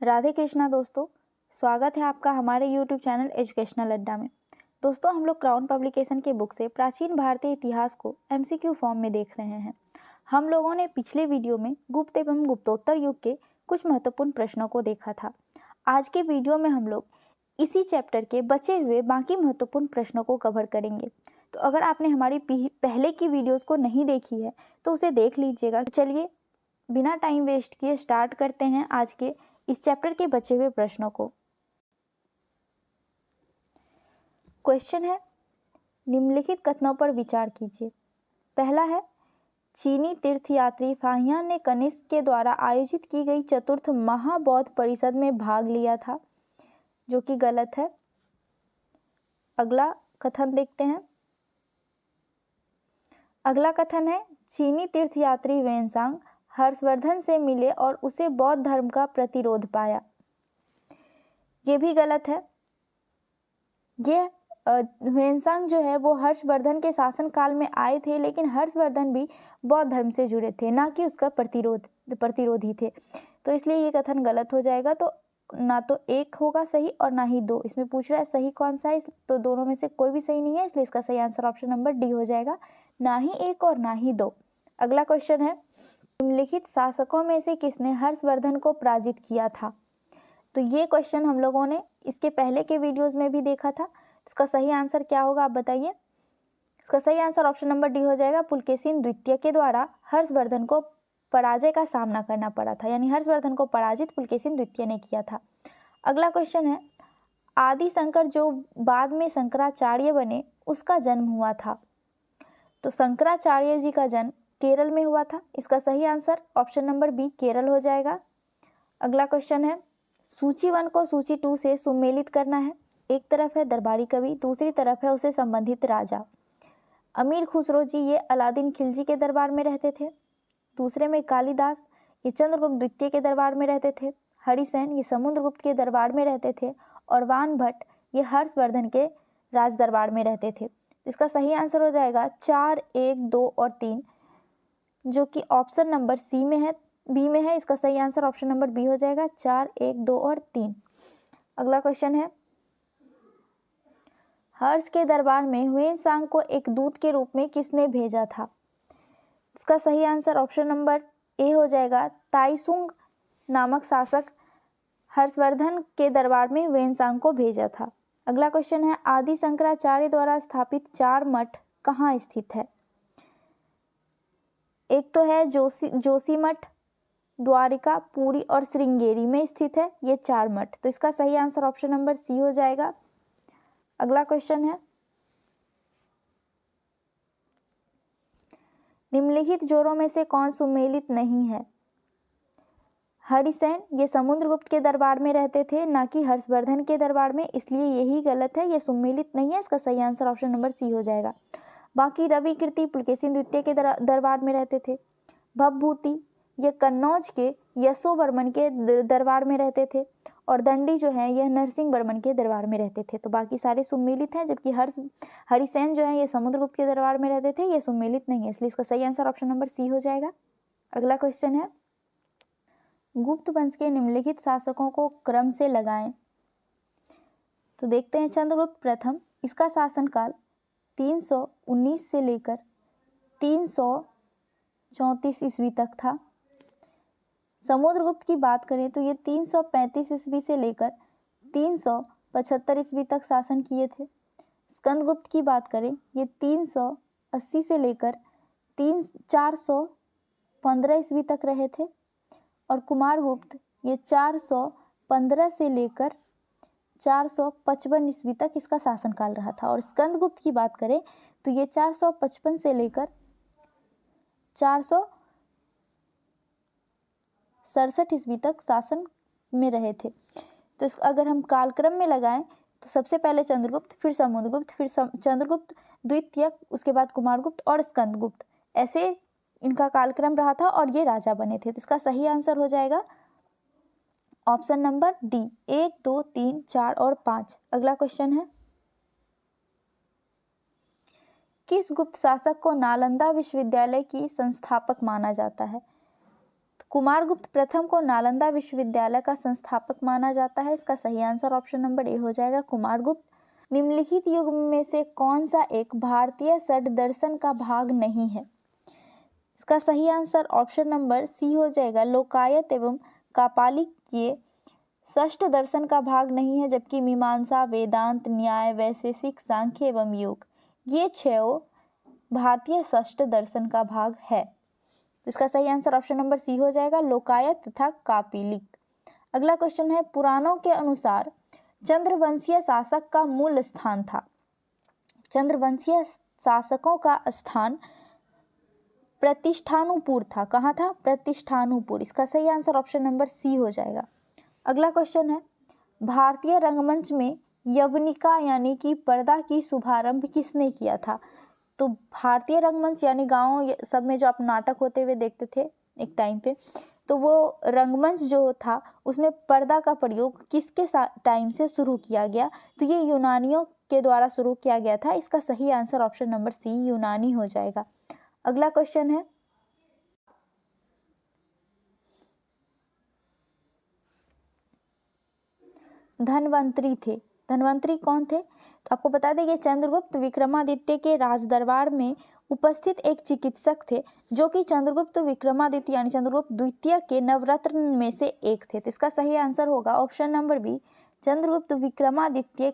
राधे कृष्णा दोस्तों, स्वागत है आपका हमारे YouTube चैनल एजुकेशनल अड्डा में। दोस्तों, हम लोग क्राउन पब्लिकेशन के बुक से प्राचीन भारतीय इतिहास को MCQ फॉर्म में देख रहे हैं। हम लोगों ने पिछले वीडियो में गुप्त एवं गुप्तोत्तर युग के कुछ महत्वपूर्ण प्रश्नों को देखा था। आज के वीडियो में हम लोग इसी चैप्टर के बचे हुए बाकी महत्वपूर्ण प्रश्नों को कवर करेंगे। तो अगर आपने हमारी पहले की वीडियोज़ को नहीं देखी है तो उसे देख लीजिएगा। चलिए बिना टाइम वेस्ट किए स्टार्ट करते हैं आज के इस चैप्टर के बचे हुए प्रश्नों को। क्वेश्चन है, निम्नलिखित कथनों पर विचार कीजिए। पहला है, चीनी तीर्थयात्री फाहियान ने कनिष्क के द्वारा आयोजित की गई चतुर्थ महाबौद्ध परिषद में भाग लिया था, जो कि गलत है। अगला कथन देखते हैं। अगला कथन है, चीनी तीर्थयात्री वेनसांग हर्षवर्धन से मिले और उसे बौद्ध धर्म का प्रतिरोध पाया। ये भी गलत है। ये वेनसांग जो है वो हर्षवर्धन के शासन काल में आए थे, लेकिन हर्षवर्धन भी बौद्ध धर्म से जुड़े थे, ना कि उसका प्रतिरोधी थे। तो इसलिए ये कथन गलत हो जाएगा। तो ना तो एक होगा सही और ना ही दो। इसमें पूछ रहा है सही कौन सा है, तो दोनों में से कोई भी सही नहीं है, इसलिए इसका सही आंसर ऑप्शन नंबर डी हो जाएगा, ना ही एक और ना ही दो। अगला क्वेश्चन है, निम्नलिखित शासकों में से किसने हर्षवर्धन को पराजित किया था? तो ये क्वेश्चन हम लोगों ने इसके पहले के वीडियोस में भी देखा था। इसका सही आंसर क्या होगा आप बताइए। इसका सही आंसर ऑप्शन नंबर डी हो जाएगा। पुलकेशिन द्वितीय के द्वारा हर्षवर्धन को पराजय का सामना करना पड़ा था, यानी हर्षवर्धन को पराजित पुलकेशिन द्वितीय ने किया था। अगला क्वेश्चन है, आदि शंकर जो बाद में शंकराचार्य बने उसका जन्म हुआ था। तो शंकराचार्य जी का जन्म केरल में हुआ था। इसका सही answer option number B Kerala हो जाएगा। अगला क्वेश्चन है, सूची 1 को सूची 2 से सुमेलित करना है। एक तरफ है दरबारी कवि, दूसरी तरफ है उसे संबंधित राजा। अमीर खुसरो जी ये अलादीन खिलजी के दरबार में रहते थे। दूसरे में कालिदास ये चंद्रगुप्त द्वितीय के दरबार में रहते थे। हरिसेन ये समुद्रगुप्त के दरबार में रहते थे। और वान भट्ट ये हर्षवर्धन के राज दरबार में रहते थे। इसका सही आंसर हो जाएगा 4, 1, 2 और 3, जो कि ऑप्शन नंबर सी में है, बी में है। इसका सही आंसर ऑप्शन नंबर बी हो जाएगा, 4, 1, 2 और 3। अगला क्वेश्चन है, हर्ष के दरबार में ह्वेनसांग को एक दूत के रूप में किसने भेजा था? इसका सही आंसर ऑप्शन नंबर ए हो जाएगा। ताइसुंग नामक शासक हर्षवर्धन के दरबार में ह्वेनसांग को भेजा था। अगला क्वेश्चन है, आदि शंकराचार्य द्वारा स्थापित 4 मठ कहाँ स्थित है? एक तो है जोशीमठ, द्वारिका, पुरी और श्रृंगेरी में स्थित है ये 4 मठ। तो इसका सही आंसर ऑप्शन नंबर सी हो जाएगा। अगला क्वेश्चन है, निम्नलिखित जोड़ों में से कौन सुमेलित नहीं है? हरिसेन ये समुद्रगुप्त के दरबार में रहते थे, ना कि हर्षवर्धन के दरबार में, इसलिए यही गलत है, ये सुमेलित नहीं है। इसका सही आंसर ऑप्शन नंबर सी हो जाएगा। बाकी रवि कीर्ति पुलकेशिन द्वितीय के दरबार में रहते थे। भवभूति ये कन्नौज के यशोवर्मन के दरबार में रहते थे। और दंडी जो है यह नरसिंह वर्मन के दरबार में रहते थे। तो बाकी सारे सुमेलित हैं, जबकि हरिसेन जो है ये समुद्रगुप्त के दरबार में रहते थे, ये सुमेलित नहीं है, इसलिए इसका सही आंसर ऑप्शन नंबर सी हो जाएगा। अगला क्वेश्चन है, गुप्त वंश के निम्नलिखित शासकों को क्रम से लगाएं। तो देखते हैं, चंद्रगुप्त प्रथम, इसका शासनकाल 319 से लेकर 334 ईस्वी तक था। समुद्रगुप्त की बात करें तो ये 335 ईस्वी से लेकर 375 ईस्वी तक शासन किए थे। स्कंदगुप्त की बात करें ये 380 से लेकर 415 ईस्वी तक रहे थे। और कुमारगुप्त ये 415 से लेकर 455 ईस्वी तक इसका शासनकाल रहा था। और स्कंदगुप्त की बात करें तो ये 455 से लेकर 467 ईस्वी तक शासन में रहे थे। तो अगर हम कालक्रम में लगाएं तो सबसे पहले चंद्रगुप्त, फिर समुद्रगुप्त, फिर चंद्रगुप्त द्वितीय, उसके बाद कुमारगुप्त और स्कंदगुप्त, ऐसे इनका कालक्रम रहा था और ये राजा बने थे। तो इसका सही आंसर हो जाएगा ऑप्शन नंबर डी, 1, 2, 3, 4 और 5। अगला क्वेश्चन है, किस गुप्त शासक को नालंदा विश्वविद्यालय की संस्थापक माना जाता है? कुमारगुप्त प्रथम को नालंदा विश्वविद्यालय का संस्थापक माना जाता है। इसका सही आंसर ऑप्शन नंबर ए हो जाएगा, कुमारगुप्त। निम्नलिखित युग में से कौन सा एक भारतीय षड दर्शन का भाग नहीं है? इसका सही आंसर ऑप्शन नंबर सी हो जाएगा, लोकायत एवं कापालिक ये षष्ठ दर्शन का भाग नहीं है, जबकि मीमांसा, वेदांत, न्याय, वैशेषिक, सांख्य एवं योग ये 6 भारतीय षष्ठ दर्शन का भाग है। इसका सही आंसर ऑप्शन नंबर सी हो जाएगा, लोकायत तथा कापालिक। अगला क्वेश्चन है, पुराणों के अनुसार चंद्रवंशीय शासक का मूल स्थान था। चंद्रवंशीय शासकों का स्थान प्रतिष्ठानुपुर था। कहाँ था? प्रतिष्ठानुपुर। इसका सही आंसर ऑप्शन नंबर सी हो जाएगा। अगला क्वेश्चन है, भारतीय रंगमंच में यवनिका यानी कि पर्दा की शुभारंभ किसने किया था? तो भारतीय रंगमंच यानी गांव सब में जो आप नाटक होते हुए देखते थे एक टाइम पे, तो वो रंगमंच जो था उसमें पर्दा का प्रयोग किसके टाइम से शुरू किया गया? तो ये यूनानियों के द्वारा शुरू किया गया था। इसका सही आंसर ऑप्शन नंबर सी यूनानी हो जाएगा। अगला क्वेश्चन है, धन्वंतरी थे। धन्वंतरी कौन थे? तो आपको बता दें कि चंद्रगुप्त विक्रमादित्य के राजदरबार में उपस्थित एक चिकित्सक थे, जो कि चंद्रगुप्त विक्रमादित्य यानी चंद्रगुप्त द्वितीय के नवरत्न में से एक थे। तो इसका सही आंसर होगा option number B, Chandragupta Vikramaditya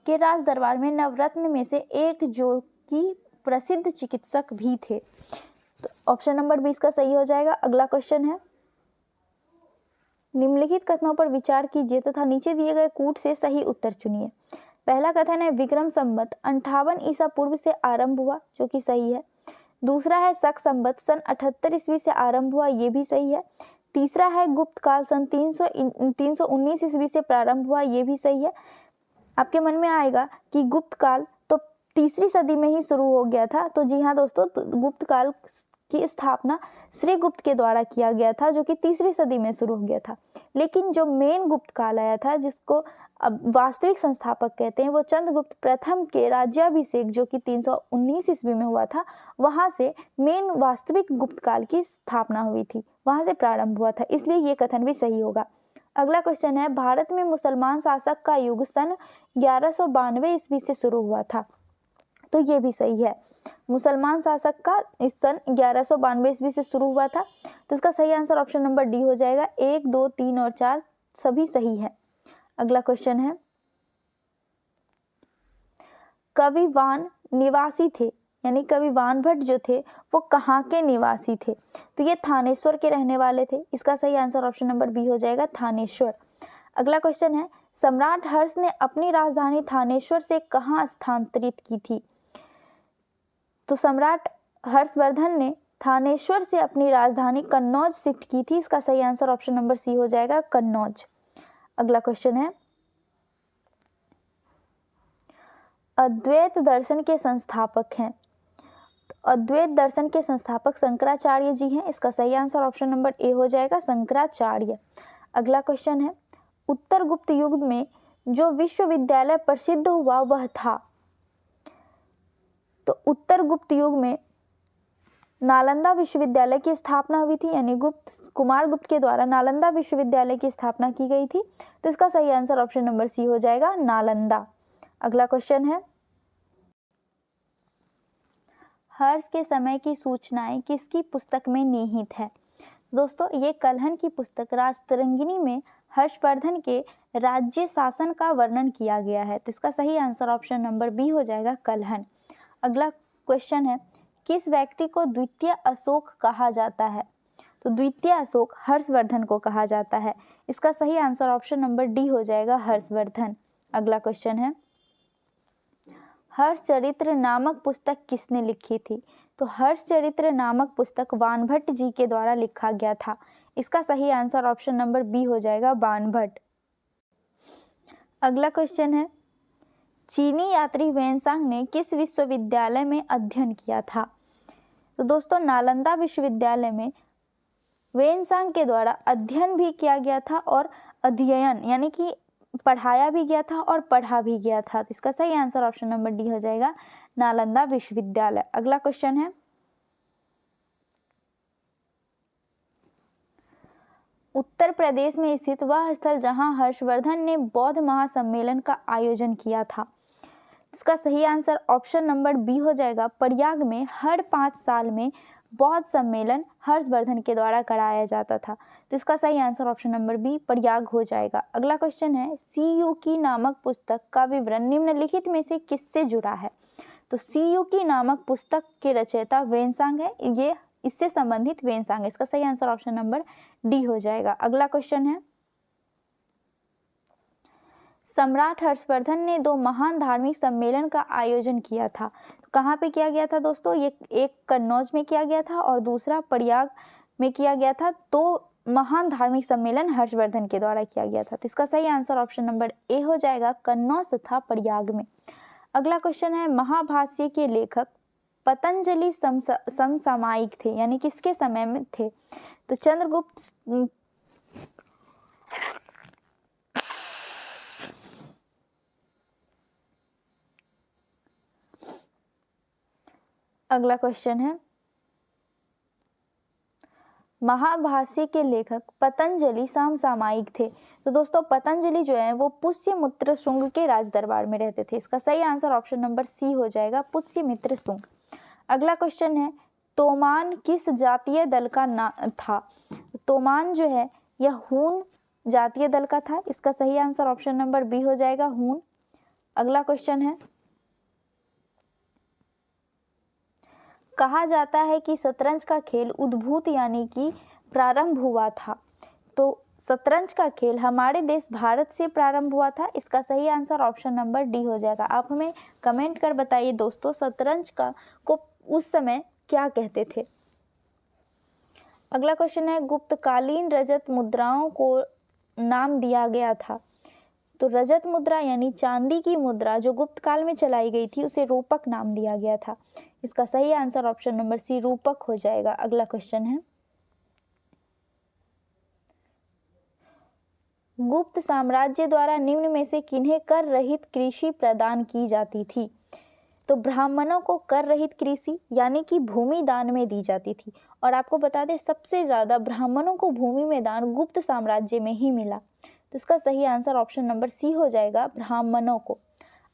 के राजदरबार में नवरत्न में से एक, जो कि प्रसिद्ध चिकित्सक भी थे। तो ऑप्शन नंबर बी इसका सही हो जाएगा। अगला क्वेश्चन है, निम्नलिखित कथनों पर विचार कीजिए तथा नीचे दिए गए कूट से सही उत्तर चुनिए। पहला कथन है, विक्रम संवत 58 ईसा पूर्व से आरंभ हुआ, जो कि सही है। दूसरा है, शक संवत सन 78 ईस्वी से आरंभ हुआ, ये भी सही है। तीसरा है, गुप्त काल सन 319 ईस्वी से प्रारंभ हुआ, ये भी सही है। आपके मन में आएगा कि गुप्त काल तो तीसरी सदी में ही शुरू हो गया था। तो जी हाँ दोस्तों, गुप्त काल की स्थापना श्री गुप्त के द्वारा किया गया था, जो कि तीसरी सदी में शुरू हो गया था। लेकिन जो मेन गुप्त काल आया था, जिसको अब वास्तविक संस्थापक कहते हैं, वो चंद्रगुप्त प्रथम के राज्याभिषेक जो कि 319 ईस्वी में हुआ था, वहां से मेन वास्तविक गुप्त काल की स्थापना हुई थी, वहां से प्रारंभ हुआ था। इसलिए ये कथन भी सही होगा। अगला क्वेश्चन है, भारत में मुसलमान शासक का युग सन 1192 ईस्वी से शुरू हुआ था। तो ये भी सही है, मुसलमान शासक का इस सन 1192 ईस्वी से शुरू हुआ था। तो इसका सही आंसर ऑप्शन नंबर डी हो जाएगा। 1, 2, 3 और 4 सभी सही है। अगला क्वेश्चन है, कवि वान निवासी थे, यानी कवि वानभट्ट जो थे वो कहाँ के निवासी थे? तो ये थानेश्वर के रहने वाले थे। इसका सही आंसर ऑप्शन नंबर बी हो जाएगा, थानेश्वर। अगला क्वेश्चन है, सम्राट हर्ष ने अपनी राजधानी थानेश्वर से कहाँ स्थानांतरित की थी? तो सम्राट हर्षवर्धन ने थानेश्वर से अपनी राजधानी कन्नौज शिफ्ट की थी। इसका सही आंसर ऑप्शन नंबर सी हो जाएगा, कन्नौज। अगला क्वेश्चन है, अद्वैत दर्शन के संस्थापक हैं। तो अद्वैत दर्शन के संस्थापक शंकराचार्य जी हैं। इसका सही आंसर ऑप्शन नंबर ए हो जाएगा, शंकराचार्य। अगला क्वेश्चन है, उत्तर गुप्त युग में जो विश्वविद्यालय प्रसिद्ध हुआ वह था? तो उत्तर गुप्त युग में नालंदा विश्वविद्यालय की स्थापना हुई थी, यानी कुमारगुप्त के द्वारा नालंदा विश्वविद्यालय की स्थापना की गई थी। तो इसका सही आंसर ऑप्शन नंबर सी हो जाएगा, नालंदा। अगला क्वेश्चन है, हर्ष के समय की सूचनाएं किसकी पुस्तक में निहित है? दोस्तों, ये कलहन की पुस्तक राजतरंगिणी में हर्षवर्धन के राज्य शासन का वर्णन किया गया है। तो इसका सही आंसर ऑप्शन नंबर बी हो जाएगा, कलहन। अगला क्वेश्चन है, किस व्यक्ति को द्वितीय अशोक कहा जाता है? तो द्वितीय अशोक हर्षवर्धन को कहा जाता है। इसका सही आंसर ऑप्शन नंबर डी हो जाएगा, हर्षवर्धन। अगला क्वेश्चन है, हर्षचरित्र नामक पुस्तक किसने लिखी थी? तो हर्षचरित्र नामक पुस्तक वानभट्ट जी के द्वारा लिखा गया था। इसका सही आंसर ऑप्शन नंबर बी हो जाएगा, वानभट्ट। अगला क्वेश्चन है, चीनी यात्री वेनसांग ने किस विश्वविद्यालय में अध्ययन किया था? तो दोस्तों, नालंदा विश्वविद्यालय में वेनसांग के द्वारा अध्ययन भी किया गया था और अध्ययन यानी कि पढ़ाया भी गया था और पढ़ा भी गया था। तो इसका सही आंसर ऑप्शन नंबर डी हो जाएगा, नालंदा विश्वविद्यालय। अगला क्वेश्चन है, उत्तर प्रदेश में स्थित वह स्थल जहां हर्षवर्धन ने बौद्ध महासम्मेलन का आयोजन किया था। इसका सही आंसर ऑप्शन नंबर बी हो जाएगा। प्रयाग में हर 5 साल में बौद्ध सम्मेलन हर्षवर्धन के द्वारा कराया जाता था। तो इसका सही answer option number B Prayag हो जाएगा। अगला क्वेश्चन है, सीयू की नामक पुस्तक का विवरण निम्नलिखित में से किससे जुड़ा है? तो सीयू की नामक पुस्तक के रचयिता वेनसांग है, ये इससे संबंधित वेनसांग है। इसका सही आंसर ऑप्शन नंबर डी हो जाएगा। अगला क्वेश्चन है, सम्राट हर्षवर्धन ने 2 महान धार्मिक सम्मेलन का आयोजन किया था। तो कहाँ पे किया गया था दोस्तों? ये एक कन्नौज में किया गया था और दूसरा प्रयाग में किया गया था। 2 महान धार्मिक सम्मेलन हर्षवर्धन के द्वारा किया गया था। तो इसका सही आंसर ऑप्शन नंबर ए हो जाएगा, कन्नौज तथा प्रयाग में। अगला क्वेश्चन है, महाभाष्य के लेखक पतंजलि समसामयिक थे, यानी किसके समय में थे? तो चंद्रगुप्त अगला क्वेश्चन है, महाभाष्य के लेखक पतंजलि समसामयिक थे। तो दोस्तों पतंजलि जो है वो पुष्यमित्र शुंग के राज दरबार में रहते थे। इसका सही आंसर ऑप्शन नंबर सी हो जाएगा, पुष्यमित्र शुंग। अगला क्वेश्चन है, तोमान किस जातीय दल का था? तोमान जो है यह हून जातीय दल का था। इसका सही आंसर ऑप्शन नंबर बी हो जाएगा, हून। अगला क्वेश्चन है, कहा जाता है कि शतरंज का खेल उद्भूत यानी कि प्रारंभ हुआ था। तो शतरंज का खेल हमारे देश भारत से प्रारंभ हुआ था। इसका सही आंसर ऑप्शन नंबर डी हो जाएगा। आप हमें कमेंट कर बताइए दोस्तों, शतरंज को उस समय क्या कहते थे? अगला क्वेश्चन है, गुप्तकालीन रजत मुद्राओं को नाम दिया गया था। तो रजत मुद्रा यानी चांदी की मुद्रा जो गुप्त काल में चलाई गई थी उसे रूपक नाम दिया गया था। इसका सही आंसर ऑप्शन नंबर सी रूपक हो जाएगा। अगला क्वेश्चन है, गुप्त साम्राज्य द्वारा निम्न में से किन्हें कर रहित कृषि प्रदान की जाती थी? तो ब्राह्मणों को कर रहित कृषि यानी कि भूमि दान में दी जाती थी। और आपको बता दें सबसे ज्यादा ब्राह्मणों को भूमि में दान गुप्त साम्राज्य में ही मिला। तो इसका सही आंसर ऑप्शन नंबर सी हो जाएगा, ब्राह्मणों को।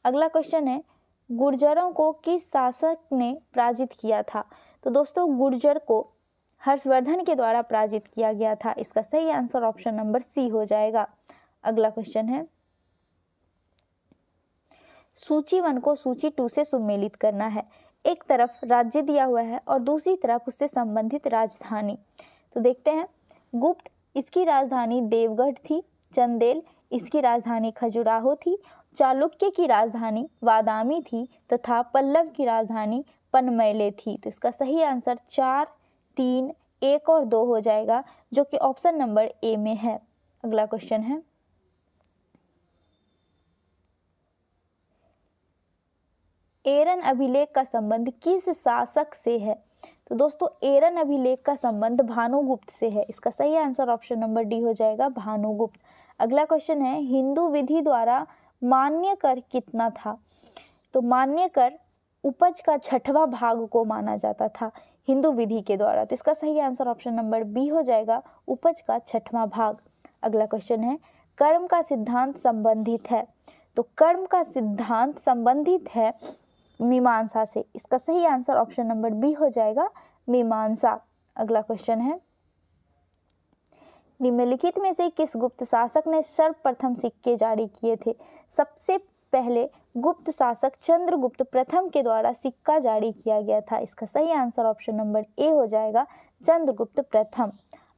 अगला क्वेश्चन है, गुर्जरों को किस शासक ने पराजित किया था? तो दोस्तों गुर्जर को हर्षवर्धन के द्वारा पराजित किया गया था। इसका सही आंसर ऑप्शन नंबर सी हो जाएगा। अगला क्वेश्चन है, सूची 1 को सूची 2 से सुमेलित करना है। एक तरफ राज्य दिया हुआ है और दूसरी तरफ उससे संबंधित राजधानी। तो देखते हैं, गुप्त इसकी राजधानी देवगढ़ थी, चंदेल इसकी राजधानी खजुराहो थी, चालुक्य की राजधानी वादामी थी तथा पल्लव की राजधानी पनमैले थी। तो इसका सही आंसर 4, 3, 1 और 2 हो जाएगा, जो कि ऑप्शन नंबर ए में है। अगला क्वेश्चन है, एरन अभिलेख का संबंध किस शासक से है? तो दोस्तों एरन अभिलेख का संबंध भानुगुप्त से है। इसका सही आंसर ऑप्शन नंबर डी हो जाएगा, भानुगुप्त। अगला क्वेश्चन है, हिंदू विधि द्वारा मान्य कर कितना था? तो मान्य कर उपज का 6वां भाग को माना जाता था हिंदू विधि के द्वारा। तो इसका सही आंसर ऑप्शन नंबर बी हो जाएगा, उपज का 6वां भाग। अगला क्वेश्चन है, कर्म का सिद्धांत संबंधित है। तो कर्म का सिद्धांत संबंधित है मीमांसा से। इसका सही आंसर ऑप्शन नंबर बी हो जाएगा, मीमांसा। अगला क्वेश्चन है, निम्नलिखित में से किस गुप्त शासक ने सर्वप्रथम सिक्के जारी किए थे? सबसे पहले गुप्त शासक चंद्रगुप्त प्रथम के द्वारा सिक्का जारी किया गया था। इसका सही आंसर ऑप्शन नंबर ए हो जाएगा, चंद्रगुप्त प्रथम।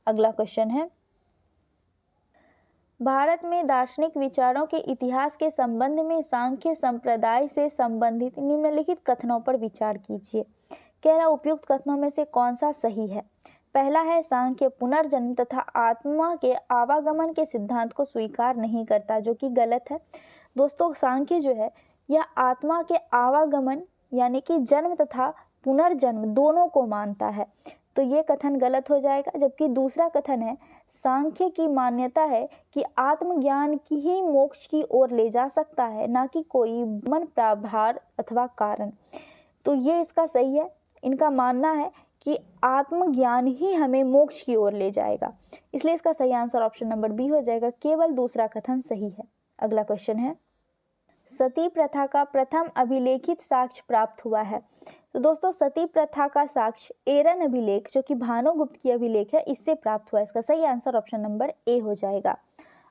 अगला क्वेश्चन है, भारत में दार्शनिक विचारों के इतिहास के संबंध में सांख्य संप्रदाय से संबंधित निम्नलिखित कथनों पर विचार कीजिए। कह रहा उपयुक्त कथनों में से कौन सा सही है? पहला है, सांख्य पुनर्जन्म तथा आत्मा के आवागमन के सिद्धांत को स्वीकार नहीं करता, जो कि गलत है। दोस्तों सांख्य जो है यह आत्मा के आवागमन यानी कि जन्म तथा पुनर्जन्म दोनों को मानता है। तो ये कथन गलत हो जाएगा। जबकि दूसरा कथन है, सांख्य की मान्यता है कि आत्मज्ञान की ही मोक्ष की ओर ले जा सकता है, ना कि कोई मन प्रभार अथवा कारण। तो ये इसका सही है। इनका मानना है कि आत्मज्ञान ही हमें मोक्ष की ओर ले जाएगा। इसलिए इसका सही आंसर ऑप्शन नंबर बी हो जाएगा, केवल दूसरा कथन सही है। अगला क्वेश्चन है, सती प्रथा का प्रथम अभिलेखित साक्ष्य प्राप्त हुआ है। तो दोस्तों सती प्रथा का साक्ष्य एरन अभिलेख जो कि भानुगुप्त की अभिलेख है, इससे प्राप्त हुआ है। इसका सही आंसर ऑप्शन नंबर ए हो जाएगा।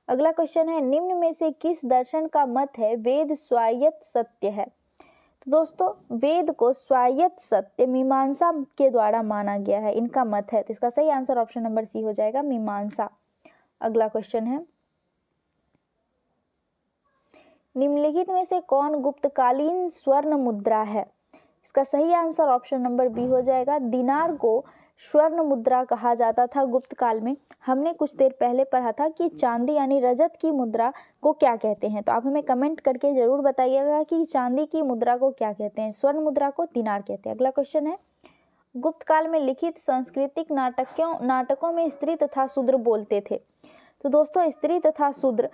अगला क्वेश्चन है, निम्न में से किस दर्शन का मत है वेद स्वायत्त सत्य है। तो दोस्तों वेद को स्वायत्त सत्य मीमांसा के द्वारा माना गया है, इनका मत है। तो इसका सही आंसर ऑप्शन नंबर सी हो जाएगा, मीमांसा। अगला क्वेश्चन है, निम्नलिखित में से कौन गुप्तकालीन स्वर्ण मुद्रा है। इसका सही आंसर ऑप्शन नंबर बी हो जाएगा। दिनार को स्वर्ण मुद्रा कहा जाता था गुप्त काल में। हमने कुछ देर पहले पढ़ा था कि चांदी यानी रजत की मुद्रा को क्या कहते हैं। तो आप हमें कमेंट करके जरूर बताइएगा कि चांदी की मुद्रा को क्या कहते हैं। स्वर्ण मुद्रा को दिनार कहते हैं। अगला क्वेश्चन है, गुप्त काल में लिखित सांस्कृतिक नाटकों में स्त्री तथा शूद्र बोलते थे। तो दोस्तों स्त्री तथा शूद्र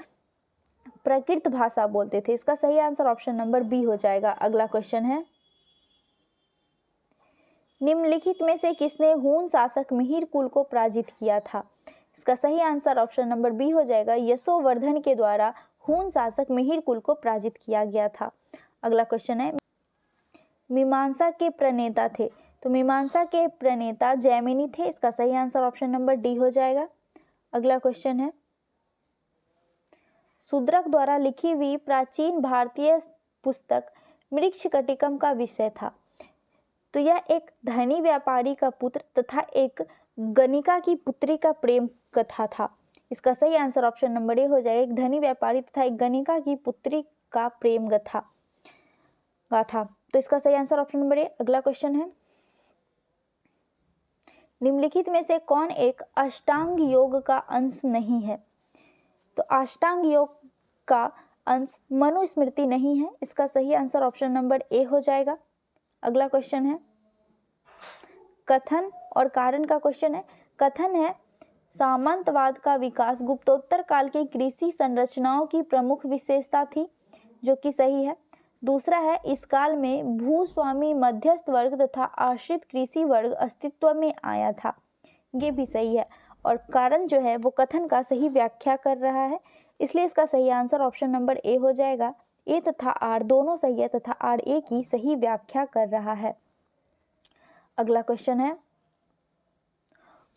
प्राकृत भाषा बोलते थे। इसका सही आंसर ऑप्शन नंबर बी हो जाएगा। अगला क्वेश्चन है, निम्नलिखित में से किसने हून शासक मिहिर कुल को पराजित किया था। इसका सही आंसर ऑप्शन नंबर बी हो जाएगा। यशोवर्धन के द्वारा हून शासक मिहिर कुल को पराजित किया गया था। अगला क्वेश्चन है, मीमांसा के प्रणेता थे। तो मीमांसा के प्रणेता जैमिनी थे। इसका सही आंसर ऑप्शन नंबर डी हो जाएगा। अगला क्वेश्चन है, शूद्रक द्वारा लिखी हुई प्राचीन भारतीय पुस्तक मृच्छकटिकम का विषय था। तो यह एक धनी व्यापारी का पुत्र तथा एक गणिका की पुत्री का प्रेम कथा था। इसका सही आंसर ऑप्शन नंबर ए हो जाएगा। एक धनी व्यापारी तथा एक गणिका की पुत्री का प्रेम गाथा। तो इसका सही आंसर ऑप्शन नंबर ए। अगला क्वेश्चन है, निम्नलिखित में से कौन एक अष्टांग योग का अंश नहीं है। तो अष्टांग योग का अंश मनुस्मृति नहीं है। इसका सही आंसर ऑप्शन नंबर ए हो जाएगा। अगला क्वेश्चन है, कथन और कारण का क्वेश्चन है। कथन है, सामंतवाद का विकास गुप्तोत्तर काल की कृषि संरचनाओं की प्रमुख विशेषता थी, जो कि सही है। दूसरा है, इस काल में भूस्वामी मध्यस्थ वर्ग तथा आश्रित कृषि वर्ग अस्तित्व में आया था, ये भी सही है। और कारण जो है वो कथन का सही व्याख्या कर रहा है, इसलिए इसका सही आंसर ऑप्शन नंबर ए हो जाएगा। ए तथा आर दोनों सही है तथा आर ए की सही व्याख्या कर रहा है। अगला क्वेश्चन है,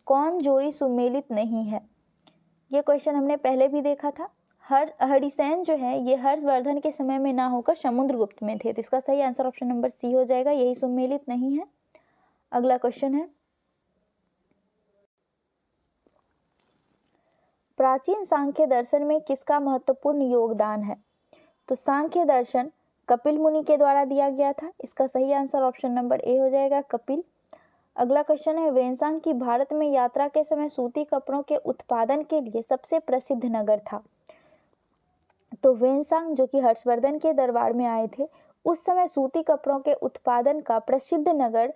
कौन जोड़ी सुमेलित नहीं है। ये क्वेश्चन हमने पहले भी देखा था। हरिसेन जो है ये हर्षवर्धन के समय में ना होकर समुद्रगुप्त में थे। तो इसका सही आंसर ऑप्शन नंबर सी हो जाएगा, यही सुमेलित नहीं है। अगला क्वेश्चन है, प्राचीन सांख्य दर्शन में किसका महत्वपूर्ण योगदान है। तो सांख्य दर्शन कपिल मुनि के द्वारा दिया गया था। इसका सही आंसर ऑप्शन नंबर ए हो जाएगा, कपिल। अगला क्वेश्चन है, वेनसांग की भारत में यात्रा के समय सूती कपड़ों के उत्पादन के लिए सबसे प्रसिद्ध नगर था। तो वेनसांग जो कि हर्षवर्धन के दरबार में आए थे, उस समय सूती कपड़ों के उत्पादन का प्रसिद्ध नगर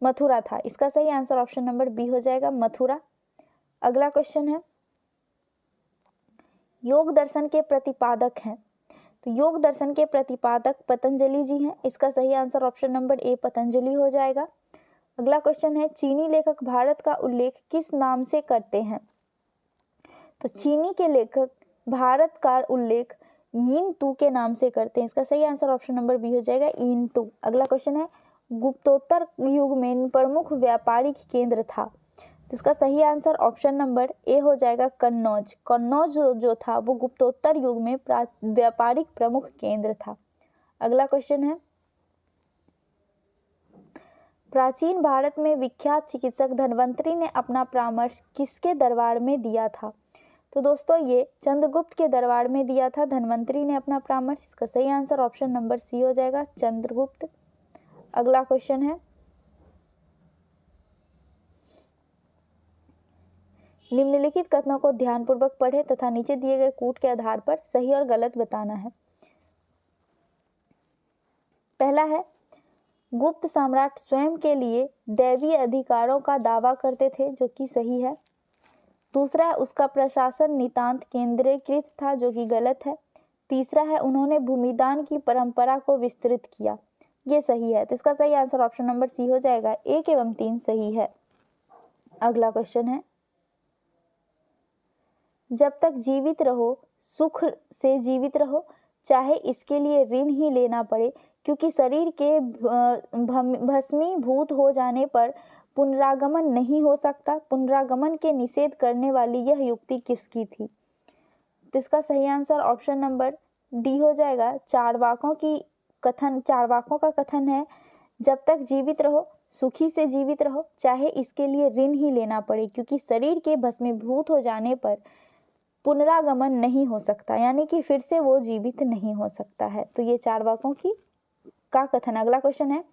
मथुरा था। इसका सही आंसर ऑप्शन नंबर बी हो जाएगा, मथुरा। अगला क्वेश्चन है, योग दर्शन के प्रतिपादक हैं। तो योग दर्शन के प्रतिपादक पतंजलि जी हैं। इसका सही answer option number A Patanjali हो जाएगा। अगला क्वेश्चन है, चीनी लेखक भारत का उल्लेख किस नाम से करते हैं। तो चीनी के लेखक भारत का उल्लेख यीन तू के नाम से करते हैं। इसका सही आंसर ऑप्शन नंबर बी हो जाएगा, यीन तू। अगला क्वेश्चन है, गुप्तोत्तर युग में प्रमुख व्यापारिक केंद्र था। तो इसका सही आंसर ऑप्शन नंबर ए हो जाएगा, कन्नौज। कन्नौज जो था वो गुप्तोत्तर युग में व्यापारिक प्रमुख केंद्र था। अगला क्वेश्चन है, प्राचीन भारत में विख्यात चिकित्सक धन्वंतरि ने अपना परामर्श किसके दरबार में दिया था। तो दोस्तों ये चंद्रगुप्त के दरबार में दिया था धन्वंतरि ने अपना परामर्श। इसका सही आंसर ऑप्शन नंबर सी हो जाएगा, चंद्रगुप्त। अगला क्वेश्चन है, निम्नलिखित कथनों को ध्यानपूर्वक पढ़ें तथा नीचे दिए गए कूट के आधार पर सही और गलत बताना है। पहला है, गुप्त सम्राट स्वयं के लिए दैवीय अधिकारों का दावा करते थे, जो कि सही है। दूसरा है, उसका प्रशासन नितांत केंद्रीकृत था, जो कि गलत है। तीसरा है, उन्होंने भूमिदान की परंपरा को विस्तृत किया, ये सही है। तो इसका सही आंसर ऑप्शन नंबर सी हो जाएगा, 1 एवं 3 सही है। अगला क्वेश्चन है, जब तक जीवित रहो सुख से जीवित रहो, चाहे इसके लिए ऋण ही लेना पड़े, क्योंकि शरीर के भस्मीभूत हो जाने पर पुनरागमन नहीं हो सकता। पुनरागमन के निषेध करने वाली यह युक्ति किसकी थी? तो इसका सही आंसर ऑप्शन नंबर डी हो जाएगा। चारवाकों का कथन है, जब तक जीवित रहो सुखी से जीवित रहो, चाहे इसके लिए ऋण ही लेना पड़े, क्योंकि शरीर के भस्मीभूत हो जाने पर पुनरागमन नहीं हो सकता, यानी कि फिर से वो जीवित नहीं हो सकता है। तो ये चारवाकों का कथन। अगला क्वेश्चन है,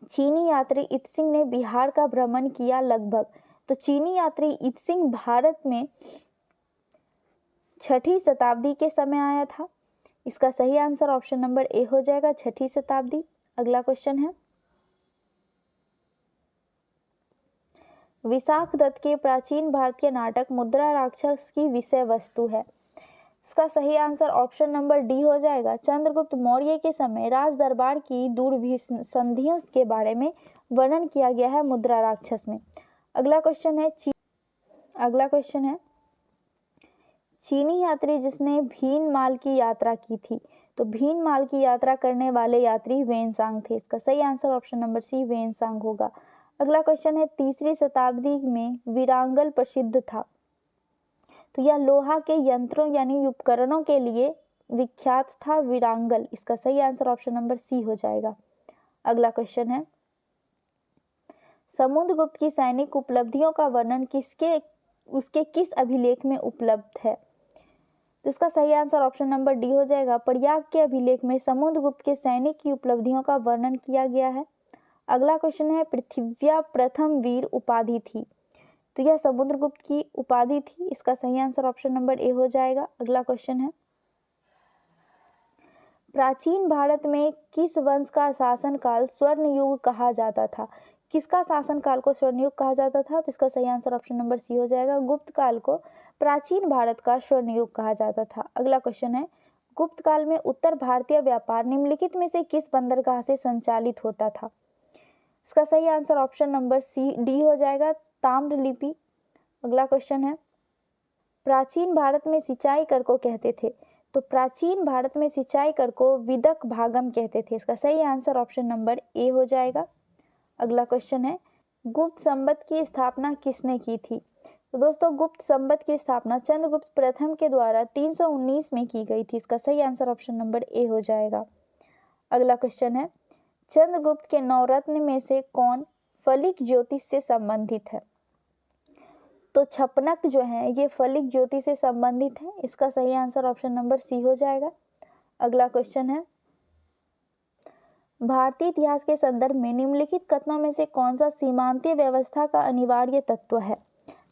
चीनी यात्री इत्सिंग ने बिहार का भ्रमण किया लगभग। तो चीनी यात्री इत्सिंग भारत में 6ठी शताब्दी के समय आया था। इसका सही आंसर ऑप्शन नंबर ए हो जाएगा, 6ठी शताब्दी। अगला क्वेश्चन है, विशाख दत्त के प्राचीन भारतीय नाटक मुद्रा राक्षस की विषय वस्तु है। इसका सही आंसर ऑप्शन नंबर डी हो जाएगा। चंद्रगुप्त मौर्य के समय राज दरबार की दूरभीषण संधियों के बारे में वर्णन किया गया है मुद्रा राक्षस में। अगला क्वेश्चन है, चीनी यात्री जिसने भीनमाल की यात्रा की थी। तो भीनमाल की यात्रा करने वाले यात्री वेनसांग थे। इसका सही answer option number C Xuanzang होगा। अगला क्वेश्चन है, 3री शताब्दी में वीरांगल प्रसिद्ध था। तो यह लोहा के यंत्रों यानी उपकरणों के लिए विख्यात था वीरांगल। इसका सही आंसर ऑप्शन नंबर सी हो जाएगा। अगला क्वेश्चन है, समुद्रगुप्त की सैनिक उपलब्धियों का वर्णन उसके किस अभिलेख में उपलब्ध है? तो इसका सही आंसर ऑप्शन नंबर डी हो जाएगा। प्रयाग के अभिलेख में समुद्रगुप्त के सैनिक की उपलब्धियों का वर्णन किया गया है। अगला क्वेश्चन है, पृथ्व्या प्रथम वीर उपाधि थी। तो यह समुद्रगुप्त की उपाधि थी। इसका सही आंसर ऑप्शन नंबर ए हो जाएगा। अगला क्वेश्चन है, प्राचीन भारत में किस वंश का शासनकाल स्वर्ण युग कहा जाता था? किसका शासनकाल को स्वर्ण युग कहा जाता था? तो इसका सही आंसर ऑप्शन नंबर सी हो जाएगा। गुप्त काल को प्राचीन भारत का स्वर्ण युग कहा जाता था। अगला क्वेश्चन है, गुप्त काल में उत्तर भारतीय व्यापार निम्नलिखित में से किस बंदरगाह से संचालित होता था? इसका सही answer option number C D हो जाएगा, ताम्रलिपि। अगला क्वेश्चन है, प्राचीन भारत में सिंचाई कर को कहते थे। तो प्राचीन भारत में सिंचाई कर को विदक भागम कहते थे। इसका सही आंसर ऑप्शन नंबर ए हो जाएगा। अगला क्वेश्चन है, गुप्त संवत की स्थापना किसने की थी? तो दोस्तों, गुप्त संवत की स्थापना चंद्रगुप्त प्रथम के द्वारा 319 में की गई थी। इसका सही आंसर ऑप्शन नंबर ए हो जाएगा। अगला क्वेश्चन है, चंद्रगुप्त के 9 रत्न में से कौन फलिक ज्योतिष से संबंधित है? तो छपनक जो है ये फलिक ज्योति से संबंधित है। इसका सही आंसर ऑप्शन नंबर सी हो जाएगा। अगला क्वेश्चन है, भारतीय इतिहास के संदर्भ में निम्नलिखित कथनों में से कौन सा सीमांतीय व्यवस्था का अनिवार्य तत्व है?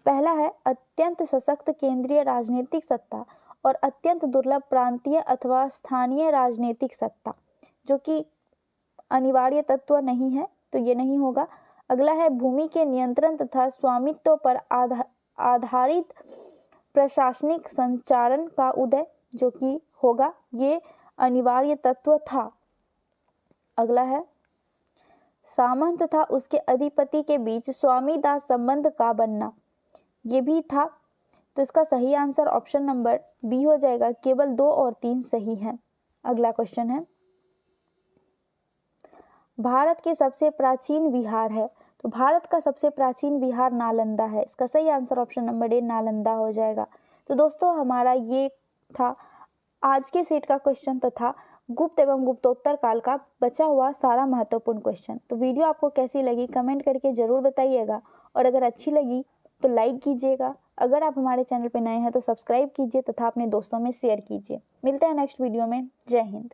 पहला है अत्यंत सशक्त केंद्रीय राजनीतिक सत्ता और अत्यंत दुर्लभ प्रांतीय अथवा स्थानीय राजनीतिक सत्ता, जो कि अनिवार्य तत्व नहीं है, तो ये नहीं होगा। अगला है भूमि के नियंत्रण तथा स्वामित्व पर आधारित प्रशासनिक संचालन का उदय, जो कि होगा, ये अनिवार्य तत्व था। अगला है सामंत तथा उसके अधिपति के बीच स्वामी दास संबंध का बनना, ये भी था। तो इसका सही आंसर ऑप्शन नंबर बी हो जाएगा। केवल 2 और 3 सही हैं। अगला क्वेश्चन है, भारत के सबसे प्राचीन विहार है। तो भारत का सबसे प्राचीन विहार नालंदा है। इसका सही answer option number A Nalanda हो जाएगा। तो दोस्तों, हमारा ये था आज के सेट का क्वेश्चन तथा गुप्त एवं गुप्तोत्तर काल का बचा हुआ सारा महत्वपूर्ण क्वेश्चन। तो वीडियो आपको कैसी लगी कमेंट करके जरूर बताइएगा, और अगर अच्छी लगी तो लाइक कीजिएगा। अगर आप हमारे चैनल पर नए हैं तो सब्सक्राइब कीजिए तथा अपने दोस्तों में शेयर कीजिए। मिलते हैं नेक्स्ट वीडियो में। जय हिंद।